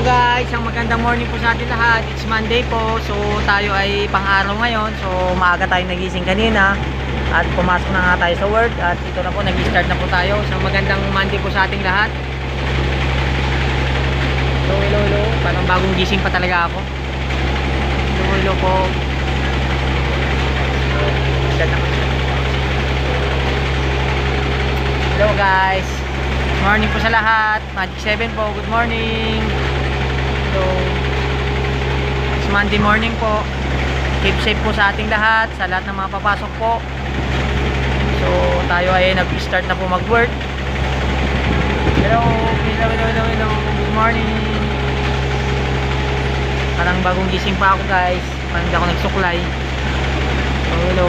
guys, ang magandang morning po sa atin lahat. It's Monday po. So tayo ay pang-araw ngayon. So maaga tayo nagising kanina at pumasok na nga tayo sa work. At ito na po, nag-start na po tayo. So magandang Monday po sa ating lahat. So hello. Parang bagong gising pa talaga ako. Hello po. Start na po. Hello guys. Morning po sa lahat. Magic 7 po. Good morning. So, it's Monday morning po. Keep safe po sa ating lahat, sa lahat ng mga papasok po. So, tayo ay nag-start na po mag-work. Hello. Good morning. Parang bagong gising pa ako guys. Parang hindi ako nagsuklay. So, hello.